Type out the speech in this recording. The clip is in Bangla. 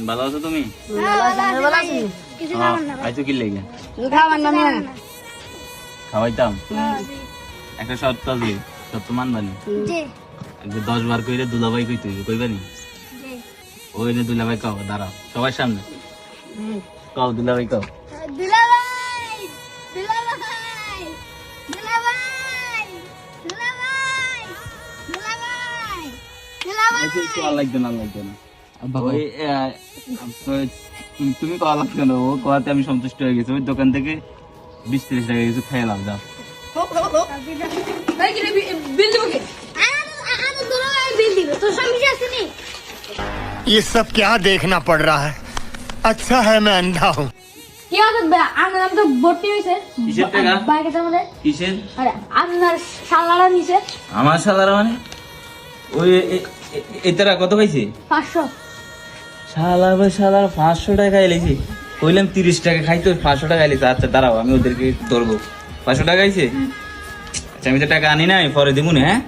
ভালো আছো তুমি? আইছো কি লেগে? খাওয়াইতাম একটা শর্ত আছে, শর্ত মানবানি? 10 বার কইরে দুলাভাই কইতে কইবানি? ওই যে দুলাভাই কাও, দাঁড়াও সবার সামনে কাও, দুলাভাই কাও। তুমি কওয়া লাগতো না, ও কওয়াতে আমি সন্তুষ্ট হয়ে গেছি। ওই দোকান থেকে 20-30 টাকা কিছু খেলাম, যাও। ये सब क्या देखना पड़ रहा है? अच्छा है मैं अंधा हूँ। কিসের টাকা? কিসের? আমার শালারা মানে ওই এটারা কত পাইছে? 500। শালার 500 টাকা খাইলেছি। কইলাম 30 টাকা খাইতো, 500 টাকা খাইলেছে। আচ্ছা দাঁড়াও, আমি ওদেরকে ধরবো। 500 টাকা খাইছে? আচ্ছা আমি তো টাকা আনি নাই, পরে দিব না। হ্যাঁ